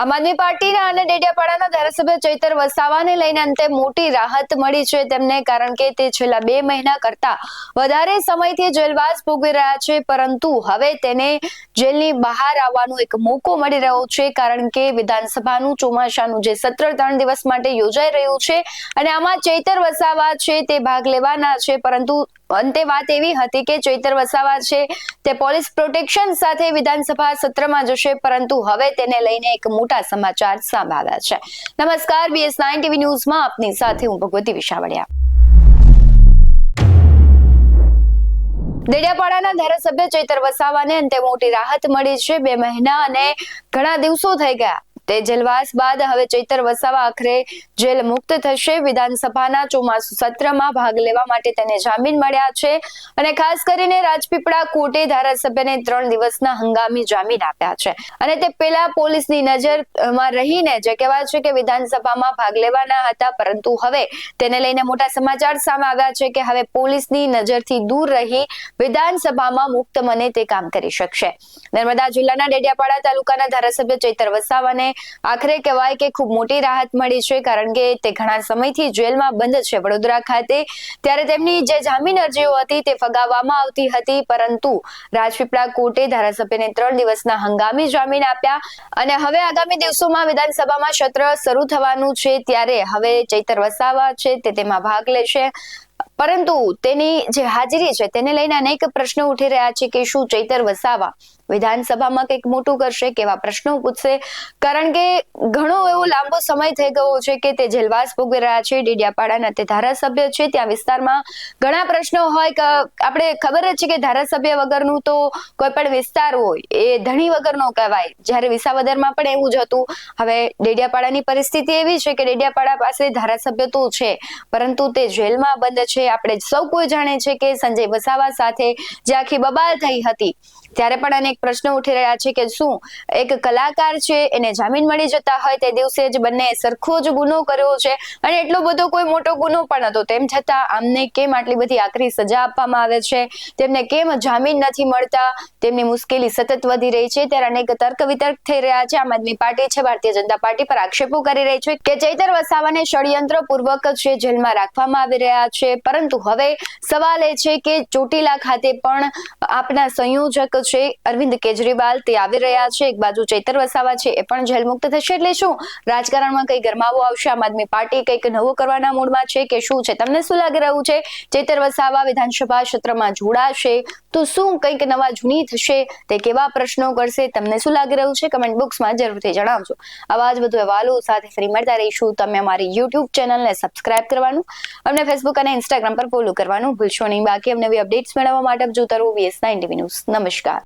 આમ આદમી પાર્ટીના અને ડેડિયાપાડાના ધારાસભ્ય ચૈતર વસાવાને લઈને અંતે મોટી રાહત મળી છે તેમને, કારણ કે તે છેલ્લા 2 મહિના કરતા વધારે સમયથી જેલવાસ ભોગવી રહ્યા છે, પરંતુ હવે તેને જેલની બહાર આવવાનો એક મોકો મળી રહ્યો છે, કારણ કે વિધાનસભાનું ચોમાસાનું જે સત્ર 3 દિવસ માટે યોજાઈ રહ્યું છે અને આમાં ચૈતર વસાવા છે તે ભાગ લેવાના છે, પરંતુ અંતે વાત એવી હતી કે ચૈતર વસાવા છે તે પોલીસ પ્રોટેક્શન સાથે વિધાનસભા સત્રમાં જશે, પરંતુ હવે તેને લઈને એક મોટા સમાચાર સામે આવ્યા છે। નમસ્કાર, BS9 TV ન્યૂઝમાં આપની સાથે હું ભગવતી વિશાવડિયા। ડેડિયાપાડાના ધારાસભ્ય ચૈતર વસાવાને અંતે મોટી રાહત મળી છે। 2 મહિના અને ઘણા દિવસો થઈ ગયા તે જેલવાસ બાદ હવે ચૈતર વસાવા આખરે જેલ મુક્ત થશે। વિધાનસભાના ચોમાસુ સત્રમાં ભાગ લેવા માટે તેને જામીન મળ્યા છે અને ખાસ કરીને રાજપીપળા કોર્ટે ધારાસભ્યને 3 દિવસના હંગામી જામીન આપ્યા છે અને તે પહેલા પોલીસની નજરમાં રહીને જે કહેવાય છે કે વિધાનસભામાં ભાગ લેવાના હતા, પરંતુ હવે તેને લઈને મોટા સમાચાર સામે આવ્યા છે કે હવે પોલીસની નજરથી દૂર રહી વિધાનસભામાં મુક્ત મને તે કામ કરી શકશે। નર્મદા જિલ્લાના ડેડિયાપાડા તાલુકાના ધારાસભ્ય ચૈતર વસાવાને આખરે કહેવાય કે ખૂબ મોટી રાહત મળી છે, કારણ કે તે ઘણા સમયથી જેલમાં બંધ છે વડોદરા ખાતે। ત્યારે તેમની જે જામીન અરજીઓ હતી તે ફગાવવામાં આવતી હતી, પરંતુ રાજપીપળા કોર્ટે ધારાસભ્યને 3 દિવસના હંગામી જામીન આપ્યા અને હવે આગામી દિવસોમાં વિધાનસભામાં સત્ર શરૂ થવાનું છે, ત્યારે હવે ચૈતર વસાવા છે તે તેમાં ભાગ લેશે, પરંતુ તેની જે હાજરી છે તેને લઈને અનેક પ્રશ્નો ઉઠી રહ્યા છે કે શું ચૈતર વસાવા વિધાનસભામાં કંઈક મોટું કરશે, કેવા પ્રશ્નો પૂછશે, કારણ કે ઘણો એવો લાંબો સમય થઈ ગયો છે કે તે જેલવાસ ભોગવી રહ્યા છે। ડેડિયાપાડાના તે ધારાસભ્ય છે, ત્યાં વિસ્તારમાં ઘણા પ્રશ્નો હોય કે આપણે ખબર જ છે કે ધારાસભ્ય વગરનું તો કોઈ પણ વિસ્તાર હોય એ ધણી વગરનો કહેવાય, જ્યારે વિસાવદરમાં પણ એવું જ હતું। હવે ડેડિયાપાડાની પરિસ્થિતિ એવી છે કે ડેડિયાપાડા પાસે ધારાસભ્ય તો છે, પરંતુ તે જેલમાં બંધ છે। આપણે સૌ કોઈ જાણે છે કે સંજય વસાવા સાથે જે આખી બબાલ થઈ હતી, ત્યારે પણ અનેક પ્રશ્નો ઉઠી રહ્યા છે કે શું એક કલાકાર છે એને જામીન મળી જતા હોય તે દિવસે જ બંને સરખો જ ગુનો કર્યો છે અને એટલો બધો કોઈ મોટો ગુનો પણ હતો, તેમ છતાં આમને કેમ આટલી બધી આકરી સજા આપવામાં આવે છે, તેમને કેમ જામીન નથી મળતા, તેમની મુશ્કેલી સતત વધી રહી છે। ત્યારે અનેક તર્ક વિતર્ક થઈ રહ્યા છે। આમ આદમી પાર્ટી છે ભારતીય જનતા પાર્ટી પર આક્ષેપો કરી રહી છે કે ચૈતર વસાવાને ષડયંત્ર પૂર્વક છે જેલમાં રાખવામાં આવી રહ્યા છે, પરંતુ હવે સવાલ એ છે કે ચોટીલા ખાતે પણ આપના સંયોજક છે અરવિંદ કેજરીવાલ તે આવી રહ્યા છે, એક બાજુ ચૈતર વસાવા છે એ પણ જેલ મુક્ત થશે, એટલે શું રાજકારણમાં કઈ ગરમાવો આવશે? આમ આદમી પાર્ટી કંઈક નવું કરવાના મૂડમાં છે કે શું છે? તમને શું લાગી રહ્યું છે? ચૈતર વસાવા વિધાનસભા સત્રમાં જોડાશે તો શું કંઈક નવા જૂની થશે? તે કેવા પ્રશ્નો કરશે? તમને શું લાગી રહ્યું છે? કમેન્ટ બોક્સમાં જરૂરથી જણાવજો। આવા જ વધુ અહેવાલો સાથે ફરી મળતા રહીશું। તમે અમારી YouTube ચેનલને સબસ્ક્રાઇબ કરવાનું, અમને Facebook અને Instagram પર ફોલો કરવાનું ભૂલશો નહીં। બાકી અમને નવી અપડેટ્સ મેળવવા માટે જોતા રહો BS9 TV ન્યૂઝ। નમસ્કાર।